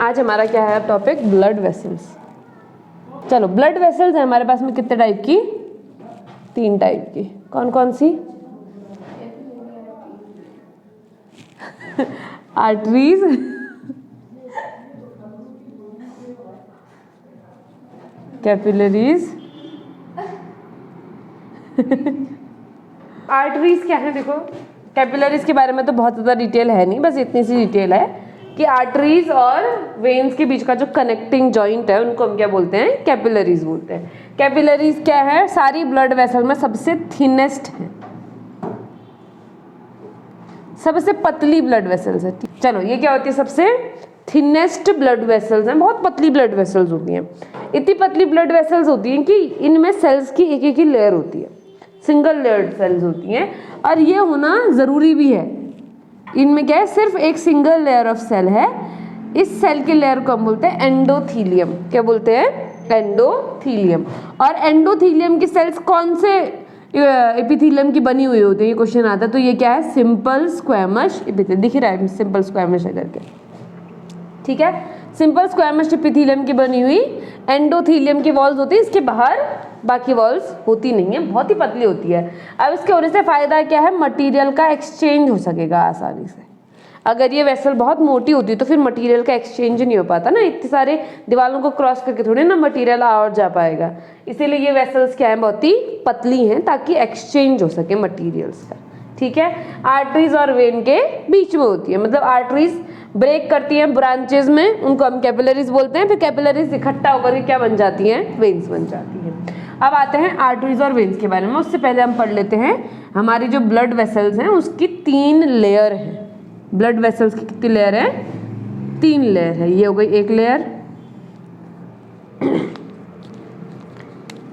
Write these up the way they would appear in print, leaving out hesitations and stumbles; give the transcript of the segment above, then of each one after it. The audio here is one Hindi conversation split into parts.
आज हमारा क्या है टॉपिक, ब्लड वेसल्स। चलो, ब्लड वेसल्स है हमारे पास में कितने टाइप की, 3 टाइप की। कौन कौन सी? Arteries, capillaries. आर्टरीज क्या है? देखो, कैपिलरीज के बारे में तो बहुत ज़्यादा डिटेल है नहीं, बस इतनी सी डिटेल है कि आर्टरीज और वेन्स के बीच का जो कनेक्टिंग जॉइंट है उनको हम क्या बोलते हैं, कैपिलरीज बोलते हैं। कैपिलरीज क्या है? सारी ब्लड वेसल में सबसे थिनेस्ट है, सबसे पतली ब्लड वेसल्स है। चलो, ये क्या होती है? सबसे थिनेस्ट ब्लड वेसल्स हैं, बहुत पतली ब्लड वेसल्स होती हैं। इतनी पतली ब्लड वेसल्स होती हैं कि इनमें सेल्स की एक एक ही लेयर होती है, सिंगल लेयर्ड सेल्स होती हैं, और ये होना ज़रूरी भी है। इनमें क्या है? सिर्फ एक सिंगल लेयर ऑफ सेल है। इस सेल के लेयर को हम बोलते हैं एंडोथीलियम। क्या बोलते हैं? एंडोथीलियम। और एंडोथीलियम की सेल्स कौन से एपिथेलियम की बनी हुई होती है? ये क्वेश्चन आता है। तो ये क्या है? Simple squamous epithelium. दिख रहा है सिंपल स्क्वैमस है करके, ठीक है। सिंपल स्क्वैमस एपिथेलियम की बनी हुई एंडोथीलियम की वॉल्स होती है, इसके बाहर बाकी वॉल्स होती नहीं है, बहुत ही पतली होती है। अब इसके होने से फायदा क्या है? मटेरियल का एक्सचेंज हो सकेगा आसानी से। अगर ये वेसल बहुत मोटी होती तो फिर मटेरियल का एक्सचेंज नहीं हो पाता ना, इतने सारे दीवारों को क्रॉस करके थोड़ी ना मटेरियल आ और जा पाएगा। इसीलिए ये वेसल्स क्या है? बहुत ही पतली हैं ताकि एक्सचेंज हो सके मटेरियल्स का, ठीक है। आर्टरीज और वेन के बीच में होती है, मतलब आर्टरीज ब्रेक करती हैं ब्रांचेज में, उनको हम कैपिलरीज बोलते हैं। फिर कैपिलरीज इकट्ठा होकर के क्या बन जाती हैं? वेन्स बन जाती हैं। अब आते हैं आर्टरीज और वेन्स के बारे में। उससे पहले हम पढ़ लेते हैं हमारी जो ब्लड वेसल्स हैं उसकी 3 लेयर हैं। ब्लड वेसल्स की कितनी लेयर है? 3 लेयर है। ये हो गई एक लेयर,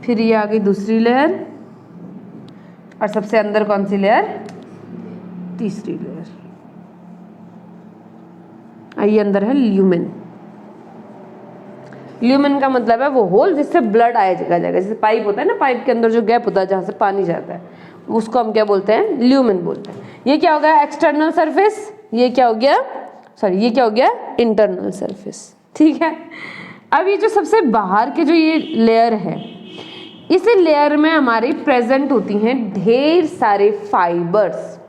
फिर ये आ गई दूसरी लेयर, और सबसे अंदर कौन सी लेयर? तीसरी लेयर। ये अंदर है ल्यूमेन। ल्यूमेन का मतलब है वो होल जिससे ब्लड आया जाएगा। जैसे पाइप होता है ना, पाइप के अंदर जो गैप होता है जहाँ से पानी जाता है, उसको हम क्या बोलते हैं? ल्यूमेन बोलते हैं। ये क्या हो गया? External surface. ये क्या हो गया? सॉरी, ये क्या हो गया? इंटरनल सरफेस, ठीक है। अब ये जो सबसे बाहर के जो ये लेयर है, इस लेयर में हमारी प्रेजेंट होती हैं ढेर सारे फाइबर्स।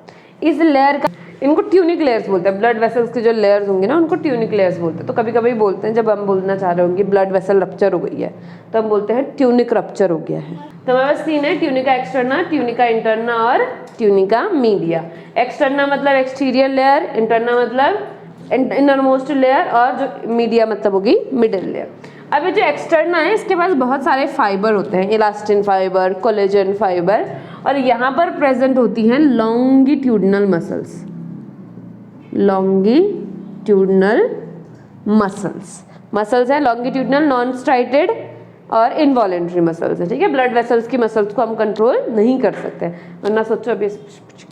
इस लेयर का, इनको ट्यूनिक लेयर्स बोलते हैं। ब्लड वेसल्स के जो लेयर्स होंगे ना, उनको ट्यूनिक लेयर्स बोलते हैं। तो कभी कभी बोलते हैं, जब हम बोलना चाह रहे होंगे ब्लड वेसल रप्चर हो गई है, तो हम बोलते हैं ट्यूनिक रप्चर हो गया है। तो हमारे पास 3 है, ट्यूनिका एक्सटर्ना, ट्यूनिका इंटरना और ट्यूनिका मीडिया। एक्सटर्ना मतलब एक्सटीरियर लेयर, इंटरना मतलब इनर मोस्ट लेयर, और जो मीडिया मतलब होगी मिडिल लेयर। अब ये जो एक्सटर्ना है, इसके पास बहुत सारे फाइबर होते हैं, इलास्टिन फाइबर, कोलेजन फाइबर, और यहाँ पर प्रेजेंट होती हैं लॉन्गिट्यूडनल मसल्स। लॉन्गिट्यूडनल मसल्स है लॉन्गिट्यूडनल, नॉन स्ट्राइटेड और इनवॉलेंट्री मसल्स है, ठीक है। ब्लड वेसल्स की मसल्स को हम कंट्रोल नहीं कर सकते, वरना सोचो अभी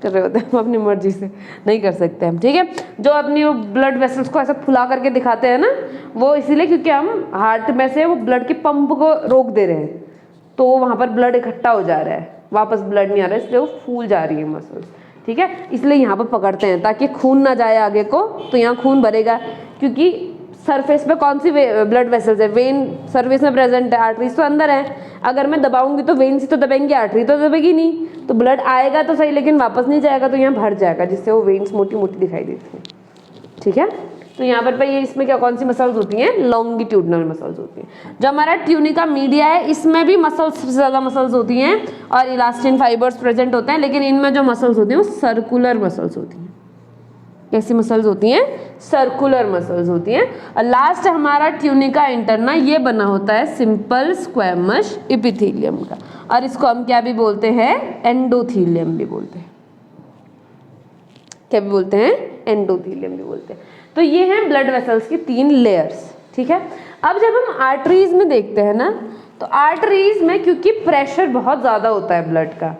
कर रहे होते हैं हम अपनी मर्जी से, नहीं कर सकते हम, ठीक है। जो अपनी वो ब्लड वेसल्स को ऐसा फुला करके दिखाते हैं ना, वो इसीलिए क्योंकि हम हार्ट में से वो ब्लड के पंप को रोक दे रहे हैं, तो वहाँ पर ब्लड इकट्ठा हो जा रहा है, वापस ब्लड नहीं आ रहा है, इसलिए वो फूल जा रही है मसल्स, ठीक है। इसलिए यहाँ पर पकड़ते हैं ताकि खून ना जाए आगे को, तो यहाँ खून भरेगा। क्योंकि सरफेस पे कौन सी ब्लड वेसल्स है? वेन सरफेस में प्रेजेंट है, आर्टरीज तो अंदर है। अगर मैं दबाऊंगी तो वेन से तो दबाएंगे, आर्टरी तो दबेगी नहीं, तो ब्लड आएगा तो सही लेकिन वापस नहीं जाएगा, तो यहाँ भर जाएगा, जिससे वो वेन्स मोटी मोटी दिखाई देती हैं, ठीक है। तो यहाँ पर ये इसमें क्या कौन सी मसल्स होती हैं? लॉन्गिट्यूडनल मसल्स होती हैं। जो हमारा ट्यूनिका मीडिया है, इसमें भी मसल्स, सबसे ज़्यादा मसल्स होती हैं और इलास्टिन फाइबर्स प्रेजेंट होते हैं, लेकिन इनमें जो मसल्स होती हैं वो सर्कुलर मसल्स होती हैं। कैसी मसल्स होती हैं? सर्कुलर मसल्स होती हैं। और लास्ट हमारा ट्यूनिका इंटरना, ये बना होता है सिंपल स्क्वैमस एपिथेलियम का, और इसको हम क्या भी बोलते हैं? एंडोथीलियम भी बोलते हैं। क्या भी बोलते हैं? एंडोथीलियम भी बोलते हैं। तो ये हैं ब्लड वेसल्स की 3 लेयर्स, ठीक है। अब जब हम आर्टरीज में देखते हैं ना, तो आर्टरीज में क्योंकि प्रेशर बहुत ज़्यादा होता है ब्लड का,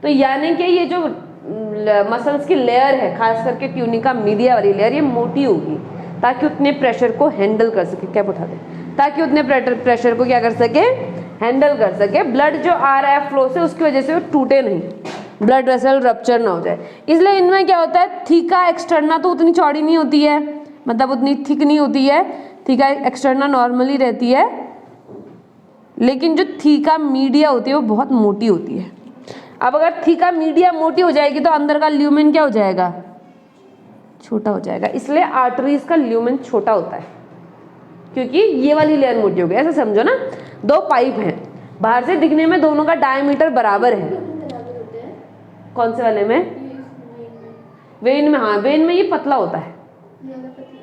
तो यानी कि ये जो मसल्स की लेयर है, खास करके ट्यूनिका मीडिया वाली लेयर, ये मोटी होगी ताकि उतने प्रेशर को हैंडल कर सके, कैप उठा दे, ताकि उतने प्रेशर को क्या कर सके? हैंडल कर सके। ब्लड जो आ रहा है फ्लो से, उसकी वजह से वो टूटे नहीं, ब्लड वेसल रप्चर ना हो जाए। इसलिए इनमें क्या होता है? थीका एक्सटर्ना तो उतनी चौड़ी नहीं होती है, मतलब उतनी थिक नहीं होती है, ठीक है, एक्सटर्नल नॉर्मली रहती है, लेकिन जो थीका मीडिया होती है वो बहुत मोटी होती है। अब अगर थीका मीडिया मोटी हो जाएगी तो अंदर का ल्यूमेन क्या हो जाएगा, छोटा हो जाएगा। इसलिए आर्टरीज का ल्यूमेन छोटा होता है, क्योंकि ये वाली लेयर मोटी हो गई। ऐसा समझो ना, दो पाइप हैं, बाहर से दिखने में दोनों का डायमीटर बराबर है। कौन से वाले में, वेन में, हाँ वेन में ये पतला होता है।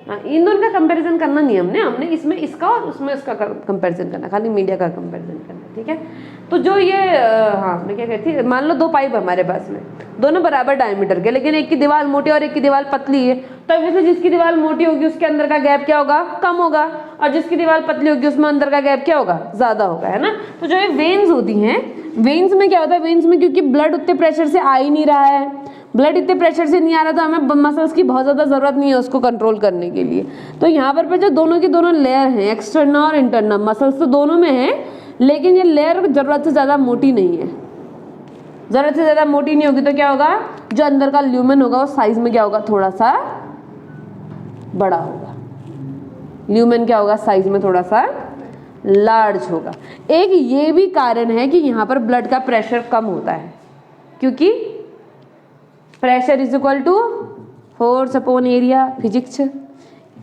हाँ, इन दोनों का कंपैरिजन करना नहीं हमने इसमें इसका और उसमें इसका कंपैरिजन करना, खाली मीडिया का कंपैरिजन करना, ठीक है। तो जो ये हाँ मैं क्या कहती थी, मान लो दो पाइप हमारे पास में, दोनों बराबर डायमीटर के, लेकिन एक की दीवार मोटी और एक की दीवार पतली है, तो obviously जिसकी दीवार मोटी होगी उसके अंदर का गैप क्या होगा, कम होगा, और जिसकी दीवार पतली होगी उसमें अंदर का गैप क्या होगा, ज्यादा होगा, है ना। तो जो ये वेन्स होती हैं, वेन्स में क्या होता है, वेन्स में क्योंकि ब्लड उतने प्रेशर से आ ही नहीं रहा है, ब्लड इतने प्रेशर से नहीं आ रहा, तो हमें मसल्स की बहुत ज़्यादा ज़रूरत नहीं है उसको कंट्रोल करने के लिए। तो यहाँ पर जो दोनों की दोनों लेयर हैं, एक्सटर्नल और इंटरनल, मसल्स तो दोनों में है, लेकिन ये लेयर ज़रूरत से ज़्यादा मोटी नहीं है। ज़रूरत से ज़्यादा मोटी नहीं होगी तो क्या होगा, जो अंदर का ल्यूमेन होगा वो साइज में क्या होगा, थोड़ा सा बड़ा होगा। ल्यूमेन क्या होगा, साइज में थोड़ा सा लार्ज होगा। एक ये भी कारण है कि यहाँ पर ब्लड का प्रेशर कम होता है, क्योंकि pressure is equal to force upon area, physics.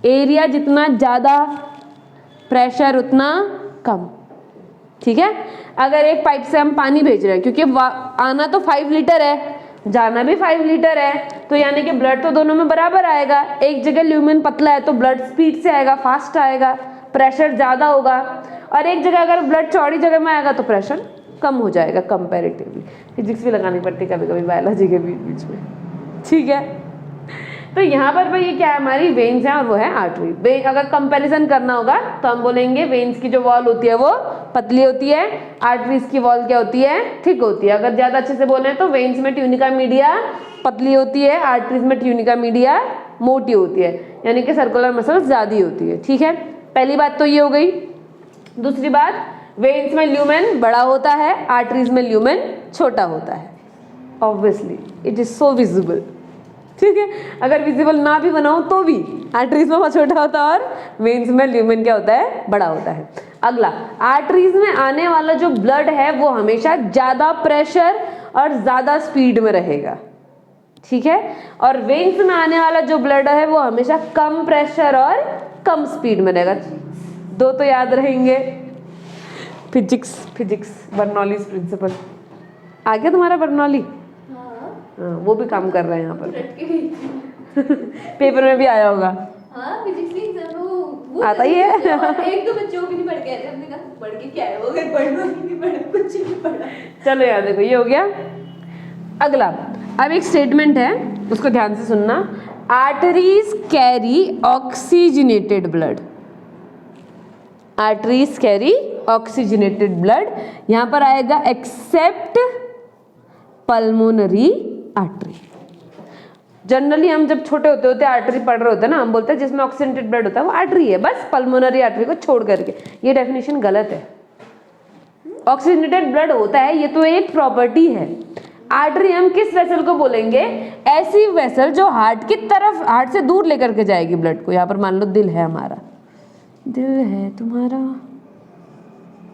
Area जितना ज़्यादा प्रेशर उतना कम, ठीक है। अगर एक पाइप से हम पानी भेज रहे हैं, क्योंकि आना तो 5 लीटर है, जाना भी 5 लीटर है, तो यानी कि ब्लड तो दोनों में बराबर आएगा। एक जगह ल्यूमेन पतला है तो ब्लड स्पीड से आएगा, फास्ट आएगा, प्रेशर ज़्यादा होगा, और एक जगह अगर ब्लड चौड़ी जगह में आएगा तो प्रेशर कम हो जाएगा कंपैरेटिवली। फिजिक्स भी लगानी पड़ती है कभी कभी बायोलॉजी के बीच में, ठीक है। तो यहाँ पर भाई ये क्या है, हमारी वेन्स है और वो है आर्टरी। अगर कंपैरिजन करना होगा तो हम बोलेंगे वेन्स की जो वॉल होती है वो पतली होती है, आर्टरीज की वॉल क्या होती है, थिक होती है। अगर ज़्यादा अच्छे से बोले तो वेन्स में ट्यूनिका मीडिया पतली होती है, आर्टरीज में ट्यूनिका मीडिया मोटी होती है, यानी कि सर्कुलर मसल्स ज़्यादा होती है, ठीक है। पहली बात तो ये हो गई। दूसरी बात, वेन्स में ल्यूमेन बड़ा होता है, आर्टरीज में ल्यूमेन छोटा होता है। Obviously it is so visible, ठीक है। अगर विजिबल ना भी बनाओ तो भी आर्टरीज में बहुत छोटा होता है और वेन्स में ल्यूमेन क्या होता है, बड़ा होता है। अगला, आर्टरीज में आने वाला जो ब्लड है वो हमेशा ज़्यादा प्रेशर और ज़्यादा स्पीड में रहेगा, ठीक है। और वेन्स में आने वाला जो ब्लड है वो हमेशा कम प्रेशर और कम स्पीड में रहेगा। दो तो याद रहेंगे, फिजिक्स बर्नौलीज प्रिंसिपल। आ गया तुम्हारा बर्नौली? हाँ, वो भी काम कर रहे हैं यहाँ पर। पेपर में भी आया होगा। हाँ, फिजिक्स वो आता ही है। एक दो बच्चों को भी नहीं पढ़ के आए थे, हमने कहा पढ़ के क्या है वो, अगर पढ़ना नहीं पढ़ा कुछ नहीं पढ़ा। चलो यार देखो ये हो गया। अगला, अब एक स्टेटमेंट है उसको ध्यान से सुनना। Arteries carry oxygenated blood, arteries carry oxygenated blood, यहाँ पर आएगा एक्सेप्ट पल्मोनरी आर्टरी। जनरली हम जब छोटे होते होते आर्टरी पढ़ रहे होते हैं ना, हम बोलते हैं जिसमें ऑक्सीजनेटेड ब्लड होता है वो आर्टरी है, बस पल्मोनरी आर्टरी को छोड़ करके। ये डेफिनेशन गलत है। ऑक्सीजनेटेड ब्लड होता है, ये तो एक प्रॉपर्टी है। आर्टरी हम किस वेसल को बोलेंगे, ऐसी वेसल जो हार्ट की तरफ, हार्ट से दूर लेकर के जाएगी ब्लड को। यहाँ पर मान लो दिल है हमारा, दिल है तुम्हारा,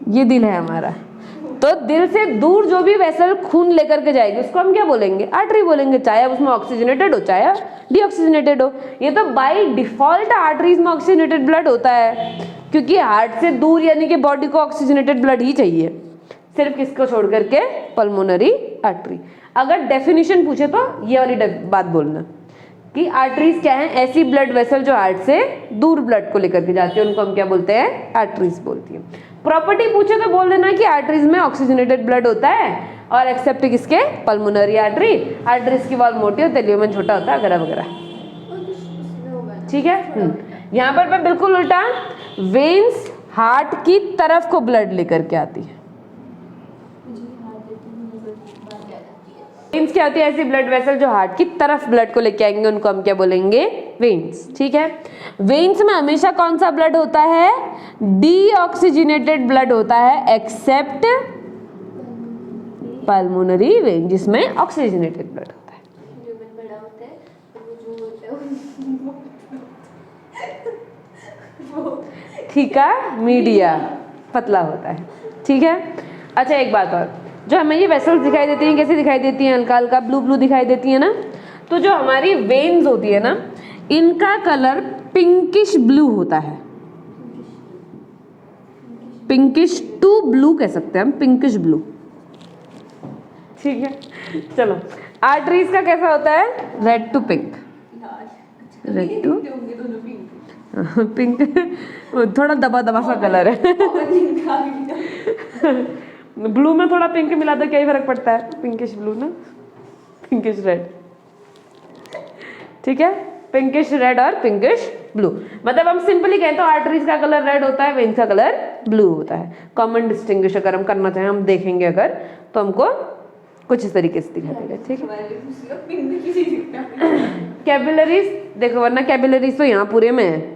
ये दिल है हमारा, तो दिल से दूर जो भी वेसल खून लेकर के जाएगी उसको हम क्या बोलेंगे, आर्टरी बोलेंगे, चाहे उसमें ऑक्सीजनेटेड हो चाहे डीऑक्सीजनेटेड हो। ये तो बाय डिफॉल्ट आर्टरीज में ऑक्सीजनेटेड ब्लड होता है, क्योंकि हार्ट से दूर यानी कि बॉडी को ऑक्सीजनेटेड ब्लड ही चाहिए, सिर्फ किसको छोड़ करके, पल्मोनरी आर्टरी। अगर डेफिनेशन पूछे तो ये वाली बात बोलना कि आर्टरीज क्या है, ऐसी ब्लड वेसल जो हार्ट से दूर ब्लड को लेकर के जाती है, उनको हम क्या बोलते हैं, आर्टरीज बोलती है। प्रॉपर्टी पूछे तो बोल देना कि आर्टरीज में ऑक्सीजनेटेड ब्लड होता है और एक्सेप्ट किसके, पल्मोनरी आर्टरी, आर्टरीज की वॉल मोटी होती है, ल्यूमेन छोटा होता है, वगैरह वगैरह, ठीक है। यहाँ पर बिल्कुल उल्टा, वेन्स हार्ट की तरफ को ब्लड लेकर के आती है। वेन्स क्या होती है, ऐसी ब्लड वेसल जो हार्ट की तरफ ब्लड को लेके आएंगे, उनको हम क्या बोलेंगे, वेन्स, ठीक है। वेन्स में हमेशा कौन सा ब्लड होता है, डीऑक्सीजनेटेड ब्लड होता है, एक्सेप्ट पल्मोनरी वेन जिसमें ऑक्सीजनेटेड ब्लड होता है। ल्यूमेन बड़ा होता है और वो जो होता है थीका मीडिया पतला होता है, ठीक है। अच्छा एक बात और, जो हमें ये वेसल्स दिखाई देती हैं कैसे दिखाई देती हैं, हल्का हल्का ब्लू ब्लू दिखाई देती है ना। तो जो हमारी वेन्स होती है ना, इनका कलर पिंकिश ब्लू होता है, पिंकिश टू ब्लू कह सकते हैं हम, पिंकिश ब्लू, ठीक है। चलो आर्टरीज का कैसा होता है, red to pink, red to pink थोड़ा दबा दबा सा कलर है ब्लू में थोड़ा पिंक मिला तो क्या ही फर्क पड़ता है, पिंकिश ब्लू ना, पिंकिश रेड, ठीक है। पिंकिश रेड और पिंकिश ब्लू, मतलब हम सिंपली कहते हैं आर्टरीज का कलर रेड होता है, वेन्स का कलर ब्लू होता है। कॉमन डिस्टिंग्विश अगर हम करना चाहें, हम देखेंगे अगर, तो हमको कुछ इस तरीके से दिखा देगा, ठीक है। कैपिलरीज देखो, वरना कैपिलरीज तो यहाँ पूरे में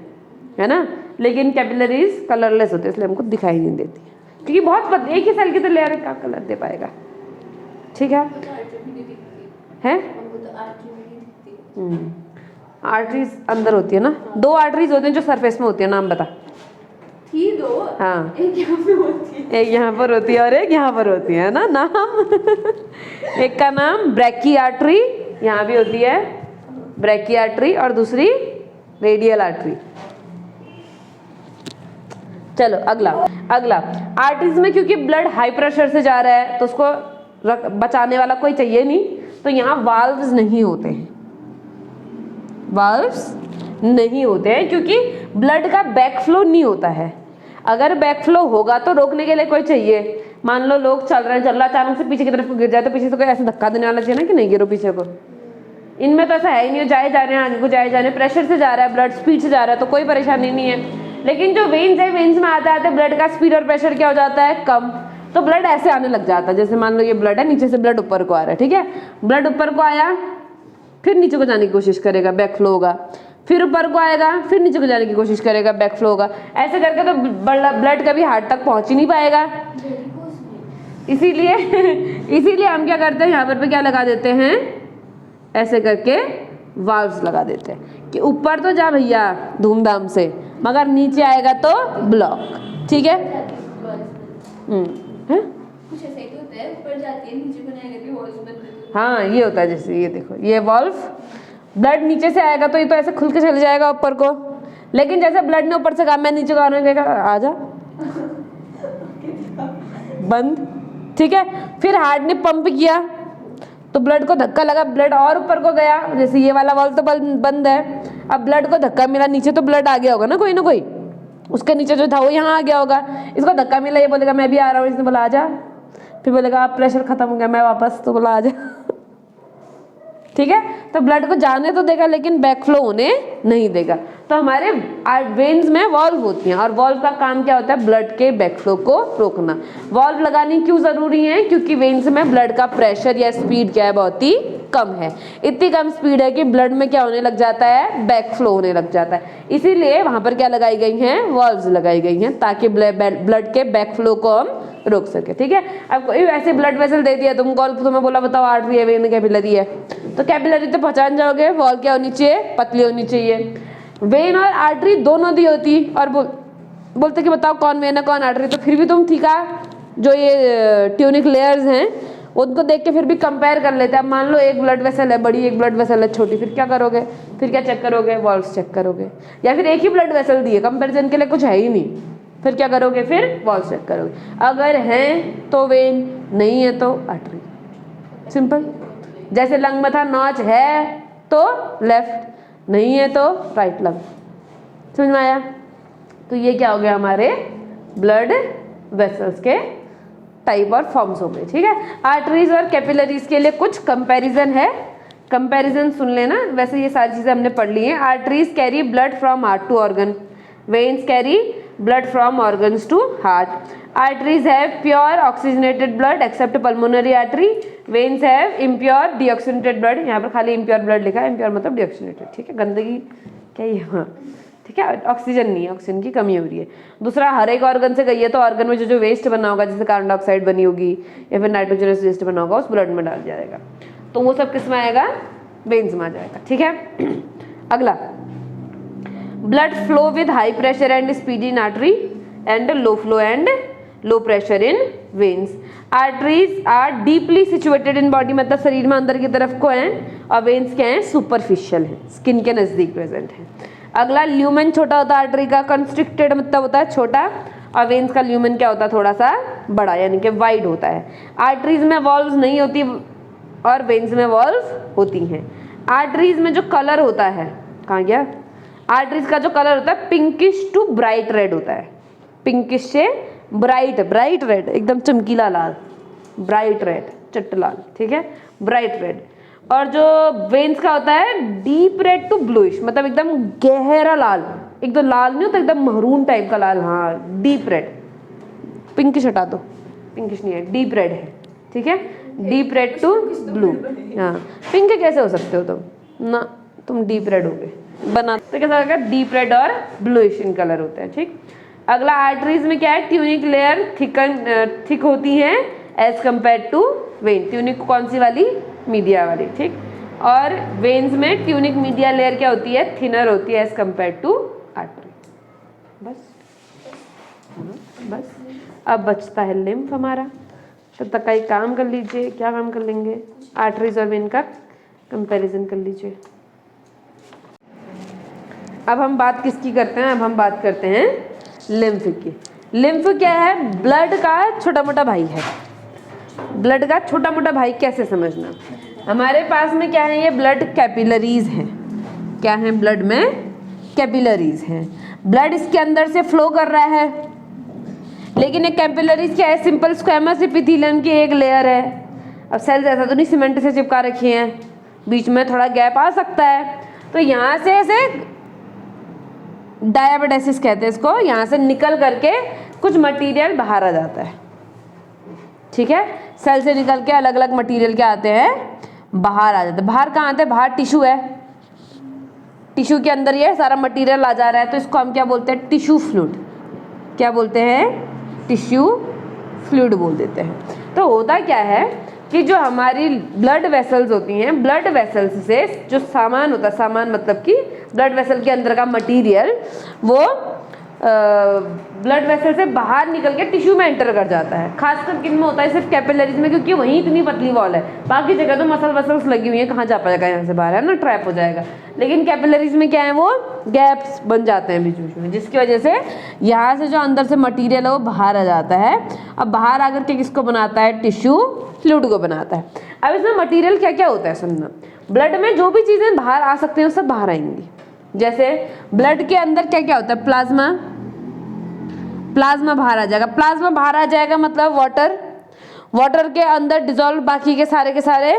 है ना, लेकिन कैपिलरीज कलरलेस होते हैं इसलिए हमको दिखाई नहीं देती, क्योंकि बहुत एक ही सेल की तो लेयर का कलर दे पाएगा, ठीक है। आर्टरीज अंदर होती है ना, दो आर्टरीज होती हैं जो सरफेस में होती है, नाम बता। थी दो, हाँ एक यहाँ पे होती है, एक यहाँ पर होती है और एक यहाँ पर होती है ना, नाम एक का नाम ब्रैकी आर्टरी, यहाँ भी होती है ब्रैकी आर्टरी, और दूसरी रेडियल आर्टरी। चलो अगला आर्टरीज में क्योंकि ब्लड हाई प्रेशर से जा रहा है तो उसको बचाने वाला कोई चाहिए नहीं, तो यहाँ वाल्व्स नहीं होते हैं, वाल्व्स नहीं होते हैं क्योंकि ब्लड का बैक फ्लो नहीं होता है। अगर बैक फ्लो होगा तो रोकने के लिए कोई चाहिए। मान लो लोग चल रहे हैं, अचानक से पीछे की तरफ गिर जाए तो पीछे से कोई ऐसे धक्का देने वाला चाहिए ना कि नहीं गिरो पीछे को। इनमें तो ऐसा है ही नहीं, जाए जा रहे हैं आगे को, जाए जा रहे हैं, प्रेशर से जा रहा है, ब्लड स्पीड से जा रहा है, तो कोई परेशानी नहीं है। लेकिन जो वेन्स है, वेन्स में आते आते ब्लड का स्पीड और प्रेशर क्या हो जाता है, कम, तो ब्लड ऐसे आने लग जाता है। जैसे मान लो ये ब्लड है, नीचे से ब्लड ऊपर को आ रहा है, ठीक है, ब्लड ऊपर को आया, फिर नीचे को जाने की कोशिश करेगा, बैक फ्लो होगा, फिर ऊपर को आएगा, फिर नीचे को जाने की कोशिश करेगा, बैक फ्लो होगा। ऐसे करके तो ब्लड कभी हार्ट तक पहुंच ही नहीं पाएगा। इसीलिए हम क्या करते हैं, यहाँ पर क्या लगा देते हैं, ऐसे करके वाल्व्स लगा देते हैं कि ऊपर तो जा भैया धूमधाम से, मगर नीचे आएगा तो ब्लॉक, ठीक है। कुछ ऐसा ही तो होता है, ऊपर जाती है नीचे बनाएगा भी वॉल्व बंद होती है। हाँ ये होता है, जैसे ये देखो, ये वाल्व, ब्लड नीचे से आएगा तो ये तो ऐसे खुल के चले जाएगा ऊपर को, लेकिन जैसे ब्लड ने ऊपर से कहा मैं नीचे को आने का, आजा बंद, ठीक है। फिर हार्ट ने पंप किया तो ब्लड को धक्का लगा, ब्लड और ऊपर को गया, जैसे ये वाला वाल्व तो बंद है, अब ब्लड को धक्का मिला, नीचे तो ब्लड आ गया होगा ना कोई, उसके नीचे जो था वो यहाँ आ गया होगा, इसको धक्का मिला, ये बोलेगा मैं भी आ रहा हूँ, इसने बोला आजा, फिर बोलेगा आप प्रेशर खत्म हो गया मैं वापस, तो बोला आजा ठीक है। तो ब्लड को जाने तो देगा लेकिन बैक फ्लो होने नहीं देगा। तो हमारे वेन्स में वॉल्व होती हैं और वॉल्व का काम क्या होता है, ब्लड के बैक फ्लो को रोकना। वॉल्व लगानी क्यों जरूरी है, क्योंकि वेन्स में ब्लड का प्रेशर या स्पीड क्या है, बहुत ही कम है, इतनी कम स्पीड है कि ब्लड में क्या होने लग जाता है, बैक फ्लो होने लग जाता है। इसीलिए वहां पर क्या लगाई गई हैं, वॉल्व्स लगाई गई हैं, ताकि ब्लड के बैक फ्लो को हम रोक सके, ठीक है। अब कोई ऐसे ब्लड वेसल दे दिया तुमको, तुम्हें बोला बताओ आर्टरी है, वेन कैपिलरी है, तो कैपिलरी तो पहचान जाओगे, वॉल क्या होनी चाहिए, पतली होनी चाहिए। वेन और आर्टरी दोनों दी होती और बोलते कि बताओ कौन वेन है कौन आर्टरी, तो फिर भी तुम ठीक है, जो ये ट्यूनिक लेयर्स हैं उनको देख के फिर भी कंपेयर कर लेते हैं। अब मान लो एक ब्लड वेसल है बड़ी, एक ब्लड वेसल है छोटी, फिर क्या करोगे, फिर क्या चेक करोगे, वॉल्व्स चेक करोगे, या फिर एक ही ब्लड वेसल दी है, कंपेरिजन के लिए कुछ है ही नहीं, फिर क्या करोगे, फिर वॉल्व्स चेक करोगे, अगर हैं तो वेन, नहीं है तो आर्टरी, सिंपल। जैसे लंग में था नॉच है तो लेफ्ट, नहीं है तो राइट लंग, समझ में आया। तो ये क्या हो गया, हमारे ब्लड वेसल्स के टाइप और फॉर्म्स हो गए, ठीक है। आर्टरीज और कैपिलरीज के लिए कुछ कंपैरिजन है, कंपैरिजन सुन लेना। वैसे ये सारी चीजें हमने पढ़ ली हैं। Arteries carry blood from heart to organ, veins carry blood from organs to heart. Arteries have pure oxygenated blood except pulmonary artery. Veins have impure deoxygenated blood. यहाँ पर खाली impure blood लिखा है, impure मतलब deoxygenated, ठीक है, गंदगी क्या ही है, ठीक है, ऑक्सीजन नहीं है, ऑक्सीजन की कमी हो रही है। दूसरा, हर एक ऑर्गन से गई है तो ऑर्गन में जो वेस्ट बना होगा, जैसे कार्बन डाइऑक्साइड बनी होगी या फिर नाइट्रोजनस वेस्ट बना होगा, उस ब्लड में डाल जाएगा, तो वो सब किस में आएगा, वेन्स में आ जाएगा, ठीक है। अगला, blood flow with high pressure and speed in artery and low flow and low pressure in veins. Arteries are deeply situated in body, मतलब शरीर में अंदर की तरफ को हैं, और वेन्स क्या हैं, सुपरफिशियल हैं, स्किन के नजदीक प्रेजेंट हैं। अगला ल्यूमेन छोटा होता है आर्टरी का, कंस्ट्रिक्टेड मतलब होता है छोटा, और वेन्स का ल्यूमेन क्या होता है, थोड़ा सा बड़ा, यानी कि वाइड होता है। आर्टरीज में वॉल्व्स नहीं होती और वेन्स में वॉल्व्स होती हैं। आर्टरीज में जो कलर होता है, कहाँ गया, आर्टरीज का जो कलर होता है पिंकिश टू ब्राइट रेड होता है, पिंकिश से ब्राइट रेड, एकदम चमकीला लाल, ब्राइट रेड, चट्ट लाल, ठीक है, ब्राइट रेड। और जो वेन्स का होता है डीप रेड टू ब्लूइश, मतलब एकदम गहरा लाल, एकदम लाल नहीं होता, एकदम महरून टाइप का लाल, हाँ डीप रेड, पिंकिश हटा दो, पिंकिश नहीं है, डीप रेड है, ठीक है, डीप रेड टू ब्लू। हाँ पिंक कैसे हो सकते हो तुम ना, तुम डीप रेड हो गए, बना तो कैसा होगा, डीप रेड और ब्लूइश इन कलर होते हैं, ठीक। अगला आर्टरीज में क्या है, ट्यूनिक लेयर थिक होती है as compare to vein. Tunic कौन सी वाली, मीडिया वाली, ठीक। और वेन्स में ट्यूनिक मीडिया लेयर क्या होती है, थिनर होती है एज कम्पेयर टू आर्टरी। बस अब बचता है लिम्फ हमारा, तब तक का एक काम कर लीजिए। क्या काम कर लेंगे, आर्टरीज और वेन का कंपैरिजन कर लीजिए। अब हम बात किसकी करते हैं, अब हम बात करते हैं लिम्फ की। लिम्फ क्या है, ब्लड का छोटा मोटा भाई है। ब्लड का छोटा मोटा भाई कैसे समझना, हमारे पास में क्या है, ये ब्लड कैपिलरीज हैं। क्या है, ब्लड में कैपिलरीज हैं। ब्लड इसके अंदर से फ्लो कर रहा है, लेकिन एक कैपिलरीज क्या है, सिंपल स्क्वैमस एपिथेलियम की एक लेयर है। अब सेल्स ऐसा तो नहीं सीमेंट से चिपका रखी हैं, बीच में थोड़ा गैप आ सकता है, तो यहाँ से ऐसे डायाबिडेसिस कहते हैं इसको, यहाँ से निकल करके कुछ मटेरियल बाहर आ जाता है, ठीक है। सेल से निकल के अलग अलग मटेरियल क्या आते हैं, बाहर आ जाते हैं। बाहर कहाँ आते हैं, बाहर टिश्यू है, टिश्यू के अंदर ये सारा मटेरियल आ जा रहा है, तो इसको हम क्या बोलते हैं, टिश्यू फ्लूइड। क्या बोलते हैं, टिश्यू फ्लूइड बोल देते हैं। तो होता क्या है कि जो हमारी ब्लड वेसल्स होती हैं, ब्लड वेसल्स से जो सामान होता है, सामान मतलब कि ब्लड वेसल के अंदर का मटेरियल, वो ब्लड वेसल से बाहर निकल के टिश्यू में एंटर कर जाता है। खासकर किन में होता है, सिर्फ कैपिलरीज में, क्योंकि वहीं इतनी पतली वॉल है, बाकी जगह तो मसल वसल्स लगी हुई है, कहाँ जा पाएगा यहाँ से बाहर, है ना, ट्रैप हो जाएगा। लेकिन कैपिलरीज में क्या है, वो गैप्स बन जाते हैं बीच बीच में, जिसकी वजह से यहाँ से जो अंदर से मटीरियल है वो बाहर आ जाता है। अब बाहर आकर के किसको बनाता है, टिश्यू फ्लूइड को बनाता है। अब इसमें मटीरियल क्या क्या होता है सुनना, ब्लड में जो भी चीज़ें बाहर आ सकती हैं वो सब बाहर आएंगी। जैसे ब्लड के अंदर क्या क्या होता है, प्लाज्मा, प्लाज्मा बाहर आ जाएगा। प्लाज्मा बाहर आ जाएगा मतलब वाटर, वाटर के अंदर डिजोल्व बाकी के सारे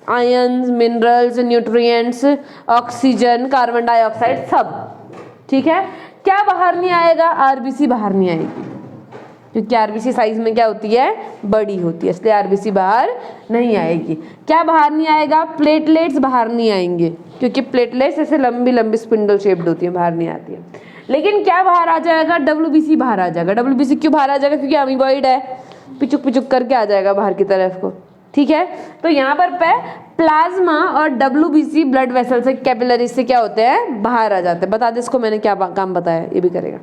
ions, minerals, nutrients, oxygen, carbon dioxide, सब, ठीक है। क्या बाहर नहीं आएगा, आरबीसी बाहर नहीं आएगी, क्योंकि आरबीसी साइज में क्या होती है, बड़ी होती है, इसलिए आरबीसी बाहर नहीं आएगी। क्या बाहर नहीं आएगा, प्लेटलेट्स बाहर नहीं आएंगे, क्योंकि प्लेटलेट्स ऐसे लंबी लंबी स्पिंडल शेप्ड होती है, बाहर नहीं आती है। लेकिन क्या बाहर आ जाएगा, डब्ल्यूबीसी बाहर आ जाएगा। डब्ल्यूबीसी क्यों बाहर आ जाएगा, क्योंकि अमीबॉइड है, पिचुक पिचुक करके आ जाएगा बाहर की तरफ को, ठीक है। तो यहाँ पर प्लाज्मा और डब्ल्यूबीसी ब्लड वेसल से, कैपिलरीज से क्या होते हैं, बाहर आ जाते हैं। बता दे इसको मैंने क्या काम बताया, ये भी करेगा।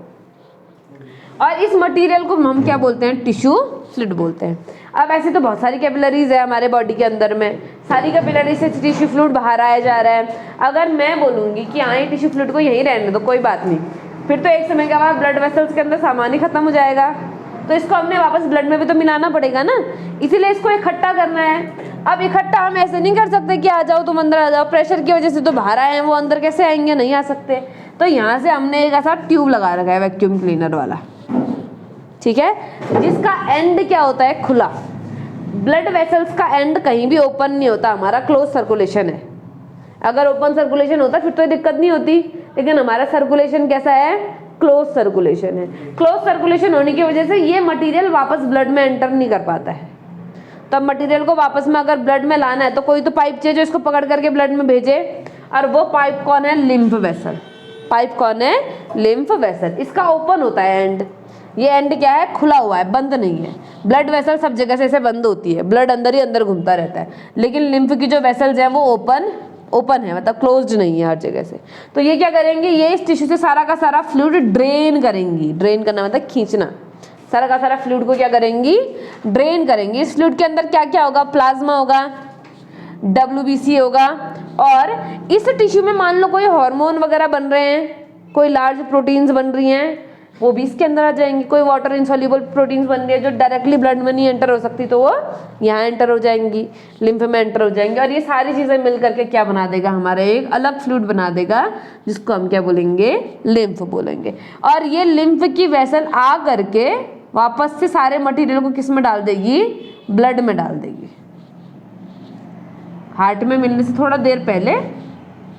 और इस मटेरियल को हम क्या बोलते हैं, टिश्यू फ्लूइड बोलते हैं। अब ऐसे तो बहुत सारी कैपिलरीज है हमारे बॉडी के अंदर में, सारी कैपिलरीज से टिश्यू फ्लूइड बाहर आया जा रहा है। अगर मैं बोलूँगी कि हाँ ये टिश्यू फ्लूइड को यहीं रहने दो, कोई बात नहीं, फिर तो एक समय के बाद ब्लड वेसल्स के अंदर सामान ही खत्म हो जाएगा, तो इसको हमने वापस ब्लड में भी तो मिलाना पड़ेगा ना, इसीलिए इसको इकट्ठा करना है। अब इकट्ठा हम ऐसे नहीं कर सकते कि आ जाओ तुम अंदर आ जाओ, प्रेशर की वजह से तो बाहर आए हैं, वो अंदर कैसे आएंगे, नहीं आ सकते। तो यहाँ से हमने एक ऐसा ट्यूब लगा रखा है, वैक्यूम क्लीनर वाला, ठीक है, जिसका एंड क्या होता है, खुला। ब्लड वेसल्स का एंड कहीं भी ओपन नहीं होता, हमारा क्लोज सर्कुलेशन है। अगर ओपन सर्कुलेशन होता फिर तो दिक्कत नहीं होती, लेकिन हमारा सर्कुलेशन कैसा है, क्लोज सर्कुलेशन है। क्लोज सर्कुलेशन होने की वजह से ये मटेरियल वापस ब्लड में एंटर नहीं कर पाता है। तब मटेरियल को वापस में अगर ब्लड में लाना है तो कोई तो पाइप चाहिए जो इसको पकड़ करके ब्लड में भेजे, और वो पाइप कौन है, लिम्फ वेसल। पाइप कौन है, लिम्फ वेसल। इसका ओपन होता है एंड, ये एंड क्या है, खुला हुआ है, बंद नहीं है। ब्लड वेसल सब जगह से ऐसे बंद होती है, ब्लड अंदर ही अंदर घूमता रहता है, लेकिन लिम्फ की जो वेसल्स हैं वो ओपन ओपन है, मतलब क्लोज्ड नहीं है हर जगह से। तो ये क्या करेंगे, ये इस टिश्यू से सारा का सारा फ्लूइड ड्रेन करेंगी। ड्रेन करना मतलब खींचना। सारा का सारा फ्लूइड को क्या करेंगी, ड्रेन करेंगी। इस फ्लूइड के अंदर क्या क्या होगा, प्लाज्मा होगा, WBC होगा, और इस टिश्यू में मान लो कोई हार्मोन वगैरह बन रहे हैं, कोई लार्ज प्रोटीन्स बन रही हैं, वो भी इसके अंदर आ जाएंगी। कोई वाटर इनसॉल्युबल प्रोटीन्स बन रही है जो डायरेक्टली ब्लड में नहीं एंटर हो सकती, तो वो यहाँ एंटर हो जाएंगी, लिम्फ में एंटर हो जाएंगी। और ये सारी चीज़ें मिल करके क्या बना देगा, हमारा एक अलग फ्लूइड बना देगा, जिसको हम क्या बोलेंगे, लिम्फ बोलेंगे। और ये लिम्फ की वेसल आ करके वापस से सारे मटेरियल को किस में डाल देगी, ब्लड में डाल देगी। हार्ट में मिलने से थोड़ा देर पहले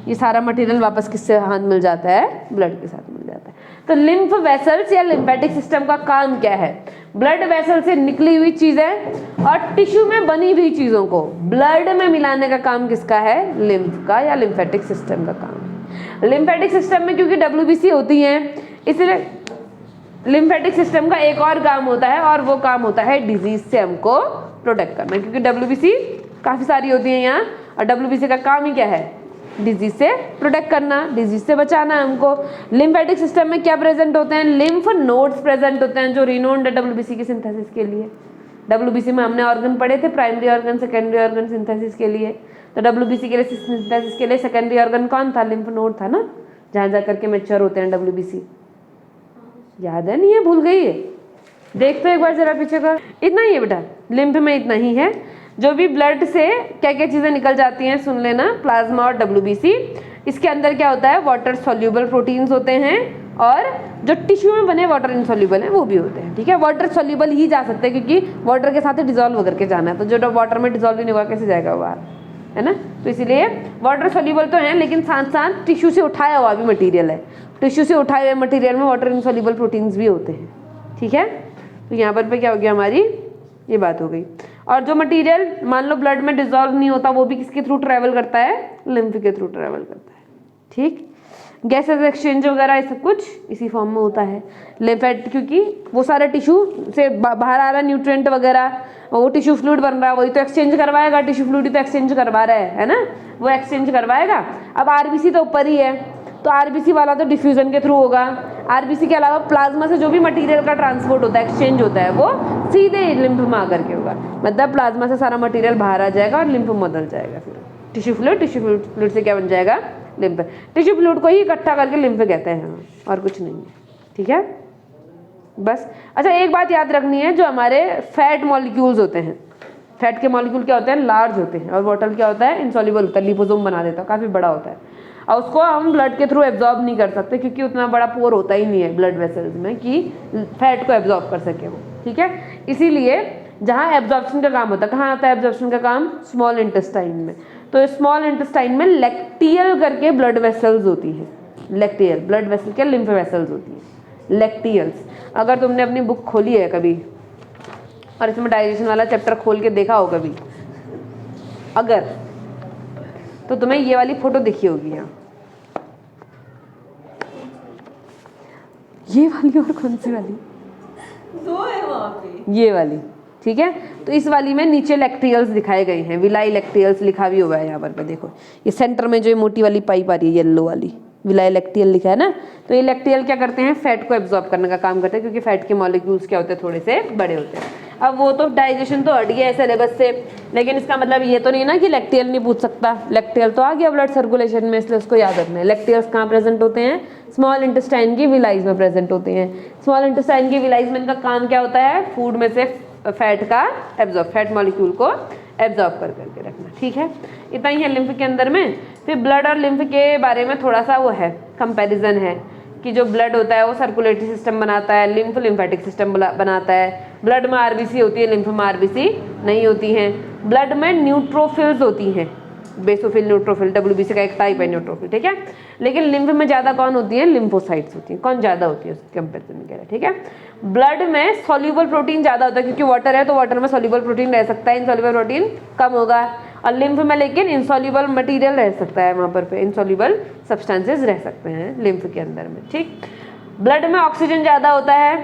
ये सारा मटेरियल वापस किससे हाथ मिल जाता है, ब्लड के साथ मिल जाता है। तो लिम्फ वेसल्स या लिम्फेटिक सिस्टम का काम क्या है, ब्लड वेसल से निकली हुई चीजें और टिश्यू में बनी हुई चीजों को ब्लड में मिलाने का काम किसका है, लिम्फ का या लिम्फेटिक सिस्टम का काम है। लिम्फेटिक सिस्टम में क्योंकि WBC होती है, इसलिए लिम्फेटिक सिस्टम का एक और काम होता है, और वो काम होता है डिजीज से हमको प्रोटेक्ट करना, क्योंकि WBC काफी सारी होती है यहाँ, और WBC का काम ही क्या है, डिजीज से प्रोटेक्ट करना, डिजीज से बचाना है हमको। लिम्फेटिक सिस्टम में क्या प्रेजेंट होते हैं, लिम्फ नोड्स प्रेजेंट होते हैं, जो रिनोन्ड है WBC की सिंथेसिस के लिए। WBC में हमने ऑर्गन पढ़े थे, primary organ, secondary organ synthesis के लिए। तो WBC के लिए सिंथेसिस के लिए सेकेंडरी ऑर्गन कौन था, लिम्फ नोड था ना, जहाँ जा करके मैच्योर होते हैं WBC। याद है, नहीं है, भूल गई है, देख तो एक बार जरा पीछे का। इतना ही है बेटा, लिम्फ में इतना ही है। जो भी ब्लड से क्या क्या चीज़ें निकल जाती हैं सुन लेना, प्लाज्मा और WBC। इसके अंदर क्या होता है, वाटर सोल्यूबल प्रोटीन्स होते हैं, और जो टिश्यू में बने वाटर इनसोल्यूबल हैं वो भी होते हैं। ठीक है, वाटर सोल्यूबल ही जा सकते हैं, क्योंकि वाटर के साथ ही डिजोल्व करके जाना है, तो जो वाटर में डिजोल्व नहीं होगा कैसे जाएगा बाहर, है ना। तो इसीलिए वाटर सोल्यूबल तो है, लेकिन साथ साथ टिश्यू से उठाया हुआ भी मटीरियल है। टिश्यू से उठाए हुए मटीरियल में वाटर इनसोल्यूबल प्रोटीन्स भी होते हैं। ठीक है, तो यहाँ पर क्या हो गया, हमारी ये बात हो गई। और जो मटेरियल मान लो ब्लड में डिसॉल्व नहीं होता, वो भी किसके थ्रू ट्रैवल करता है, लिम्फ के थ्रू ट्रैवल करता है। ठीक, गैसेस एक्सचेंज वगैरह ये सब कुछ इसी फॉर्म में होता है। लिम्फेट, क्योंकि वो सारे टिश्यू से बाहर आ रहा है न्यूट्रिएंट वगैरह, वो टिश्यू फ्लूइड बन रहा है, वही तो एक्सचेंज करवाएगा, टिश्यू फ्लूइड ही तो एक्सचेंज करवा रहा है ना, वो एक्सचेंज करवाएगा। अब RBC तो ऊपर ही है, तो RBC वाला तो डिफ्यूजन के थ्रू होगा। RBC के अलावा प्लाज्मा से जो भी मटेरियल का ट्रांसपोर्ट होता है, एक्सचेंज होता है, वो सीधे लिम्फ में आकर के होगा। मतलब प्लाज्मा से सारा मटेरियल बाहर आ जाएगा और लिम्फ में बदल जाएगा। फिर टिश्यू फ्लूइड से क्या बन जाएगा, लिम्फ। टिश्यू फ्लूइड को ही इकट्ठा करके लिम्फ कहते हैं, और कुछ नहीं है। ठीक है, बस। अच्छा, एक बात याद रखनी है, जो हमारे फैट मॉलिक्यूल्स होते हैं, फैट के मॉलिक्यूल क्या होते हैं, लार्ज होते हैं, और वाटर क्या होता है, इनसॉल्युबल होता है, लिपोसोम बना देता है, काफ़ी बड़ा होता है, और उसको हम ब्लड के थ्रू एब्जॉर्ब नहीं कर सकते, क्योंकि उतना बड़ा पोर होता ही नहीं है ब्लड वेसल्स में कि फैट को एब्जॉर्ब कर सके वो। ठीक है, इसीलिए जहाँ एब्जॉर्प्शन का काम होता है, कहाँ होता है एब्जॉर्प्शन का काम, स्मॉल इंटेस्टाइन में। तो स्मॉल इंटेस्टाइन में लेक्टियल करके ब्लड वेसल्स होती हैं। लेक्टियल ब्लड वेसल क्या, लिम्फ वेसल्स होती हैं, लेक्टियल्स। अगर तुमने अपनी बुक खोली है कभी और इसमें डाइजेशन वाला चैप्टर खोल के देखा हो कभी अगर, तो तुम्हें ये वाली फोटो दिखी होगी यहाँ, ये वाली और कौन सी वाली, दो है वहाँ पे, ये वाली। ठीक है, तो इस वाली में नीचे लेक्टियल्स दिखाए गए हैं, विलाई लेक्टियल्स लिखा भी हुआ है यहाँ पर। देखो ये सेंटर में जो ये मोटी वाली पाइप आ रही है, येलो वाली, विलाई लेक्टियल लिखा है ना। तो ये लेक्टियल क्या करते हैं, फैट को एब्जॉर्ब करने का काम करते हैं, क्योंकि फैट के मॉलिक्यूल्स क्या होते हैं, थोड़े से बड़े होते हैं। अब वो तो डाइजेशन तो हट गया है सिलेबस से, लेकिन इसका मतलब ये तो नहीं ना कि लेक्टियल नहीं पूछ सकता, लेक्टियल तो आ गया ब्लड सर्कुलेशन में, इसलिए उसको याद रखना है। लेक्टियल्स कहाँ प्रेजेंट होते हैं, स्मॉल इंटेस्टाइन की विलाइज में प्रेजेंट होते हैं। स्मॉल इंटेस्टाइन की विलाइज में इनका काम क्या होता है, फूड में से फैट का एब्जॉर्ब, फैट मॉलिक्यूल को एब्जॉर्ब कर करके रखना। ठीक है, इतना ही है लिम्फ के अंदर में। फिर ब्लड और लिम्फ के बारे में थोड़ा सा वो है, कंपैरिजन है, कि जो ब्लड होता है वो सर्कुलेटरी सिस्टम बनाता है, लिम्फ लिम्फेटिक सिस्टम बनाता है। ब्लड में RBC होती है, लिम्फ में RBC नहीं होती हैं। ब्लड में न्यूट्रोफिल्स होती हैं, बेसोफिल, न्यूट्रोफिल, WBC का एक टाइप है न्यूट्रोफिल। ठीक है, लेकिन लिम्फ में ज़्यादा कौन होती है, लिम्फोसाइट्स होती हैं। कौन ज़्यादा होती है उसके कंपेरिजन में, ठीक है। ब्लड में सॉल्यूबल प्रोटीन ज़्यादा होता है, क्योंकि वाटर है तो वाटर में सॉल्यूबल प्रोटीन रह सकता है, इनसॉल्यूबल प्रोटीन कम होगा। और लिम्फ में लेकिन इनसॉल्यूबल मटीरियल रह सकता है, वहाँ पर इनसॉल्यूबल सब्सटेंसेज रह सकते हैं लिम्फ के अंदर में। ठीक, ब्लड में ऑक्सीजन ज़्यादा होता है,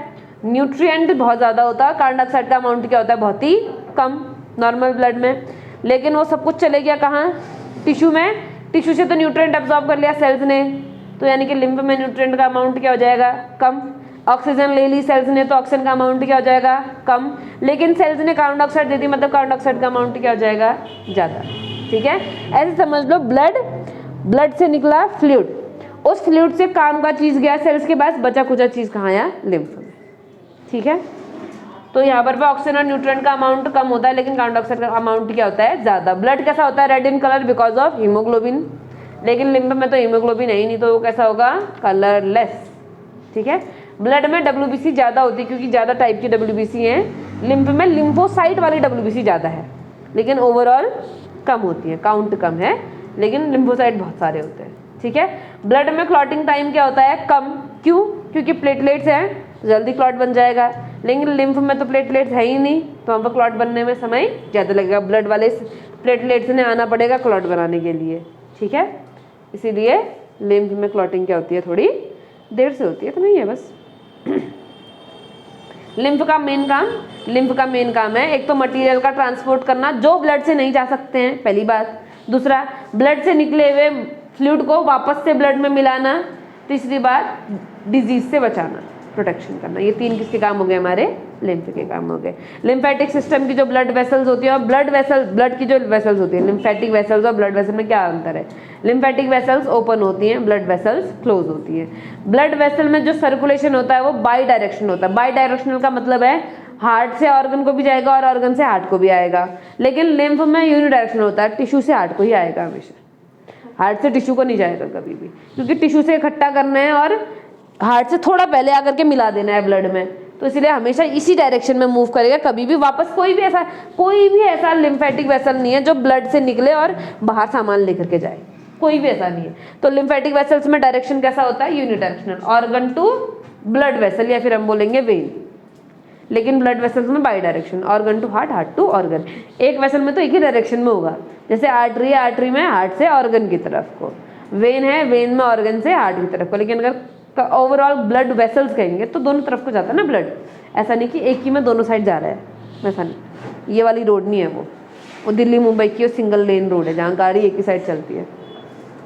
न्यूट्रिएंट बहुत ज़्यादा होता है, कार्बन डाइऑक्साइड का अमाउंट क्या होता है, बहुत ही कम नॉर्मल ब्लड में। लेकिन वो सब कुछ चले गया कहाँ, टिश्यू में, टिश्यू से तो न्यूट्रिएंट एब्जॉर्ब कर लिया सेल्स ने, तो यानी कि लिम्फ में न्यूट्रिएंट का अमाउंट क्या हो जाएगा, कम। ऑक्सीजन ले ली सेल्स ने, तो ऑक्सीजन का अमाउंट क्या हो जाएगा, कम। लेकिन सेल्स ने कार्बन डाइऑक्साइड दे दी, मतलब कार्बन डाइऑक्साइड का अमाउंट क्या हो जाएगा, ज़्यादा। ठीक है, ऐसे समझ लो ब्लड से निकला फ्लूइड, उस फ्लूइड से काम का चीज़ गया सेल्स के पास, बचा कुचा चीज़ कहाँ आया, लिम्फ में। ठीक है, तो यहाँ पर ऑक्सीजन और न्यूट्रिएंट का अमाउंट कम होता है, लेकिन कार्बन डाइऑक्साइड का अमाउंट क्या होता है, ज़्यादा। ब्लड कैसा होता है, red in colour because of haemoglobin, लेकिन लिम्फ में तो हीमोग्लोबिन है ही नहीं, तो वो कैसा होगा, कलरलेस। ठीक है, ब्लड में WBC ज़्यादा होती है क्योंकि ज़्यादा टाइप की WBC हैं। लिम्फ में लिम्फोसाइट वाली WBC ज़्यादा है, लेकिन ओवरऑल कम होती है, काउंट कम है, लेकिन लिम्फोसाइट बहुत सारे होते हैं। ठीक है, ब्लड में क्लॉटिंग टाइम क्या होता है, कम। क्यों, क्योंकि प्लेटलेट्स हैं, जल्दी क्लॉट बन जाएगा। लेकिन लिम्फ में तो प्लेटलेट्स है ही नहीं, तो वहाँ पर क्लॉट बनने में समय ज़्यादा लगेगा, ब्लड वाले प्लेटलेट्स ने आना पड़ेगा क्लॉट बनाने के लिए। ठीक है, इसीलिए लिम्फ में क्लॉटिंग क्या होती है, थोड़ी देर से होती है, तो नहीं है बस। लिम्फ का मेन काम है एक तो मटेरियल का ट्रांसपोर्ट करना जो ब्लड से नहीं जा सकते हैं, पहली बात। दूसरा, ब्लड से निकले हुए फ्लूइड को वापस से ब्लड में मिलाना। तीसरी बात, डिजीज से बचाना, प्रोटेक्शन करना। ये 3 किसके काम हो गए, हमारे लिम्फ के काम हो गए। लिम्फेटिक सिस्टम की जो ब्लड वेसल्स होती है और ब्लड की जो वेसल्स होती है, लिम्फेटिक वेसल्स और ब्लड वेसल में क्या अंतर है। लिम्फेटिक वेसल्स ओपन होती हैं, ब्लड वेसल्स क्लोज होती हैं। ब्लड वेसल में जो सर्कुलेशन होता है वो बाई डायरेक्शनल होता है। बाई डायरेक्शनल का मतलब है हार्ट से ऑर्गन को भी जाएगा और ऑर्गन से हार्ट को भी आएगा। लेकिन लिम्फ में यूनिडायरेक्शनल होता है, टिश्यू से हार्ट को ही आएगा हमेशा, हार्ट से टिश्यू को नहीं जाएगा कभी भी, क्योंकि टिश्यू से इकट्ठा करना है और हार्ट से थोड़ा पहले आकर के मिला देना है ब्लड में, तो इसलिए हमेशा इसी डायरेक्शन में मूव करेगा। कभी भी वापस कोई भी ऐसा लिम्फेटिक वेसल नहीं है जो ब्लड से निकले और बाहर सामान लेकर के जाए, कोई भी ऐसा नहीं है। तो लिम्फेटिक वेसल्स में डायरेक्शन कैसा होता है, unidirectional, organ to blood vessel, या फिर हम बोलेंगे वेन। लेकिन ब्लड वेसल्स में bi direction, organ to heart, heart to organ. एक वेसल में तो एक ही डायरेक्शन में होगा, जैसे आर्टरी है, आर्टरी में हार्ट से ऑर्गन की तरफ को, वेन है, वेन में ऑर्गन से हार्ट की तरफ को। लेकिन अगर ओवरऑल ब्लड वेसल्स कहेंगे तो दोनों तरफ को जाता है ना ब्लड, ऐसा नहीं कि एक ही में दोनों साइड जा रहा है, ऐसा नहीं। ये वाली रोड नहीं है वो दिल्ली मुंबई की सिंगल लेन रोड है जहाँ गाड़ी एक ही साइड चलती है।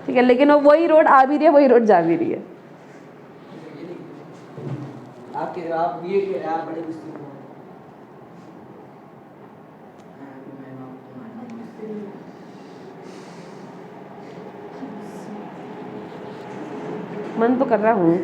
ठीक है, लेकिन वो वही रोड आ भी रही है, वही रोड जा भी रही है। आप बड़े मन तो कर रहा हूँ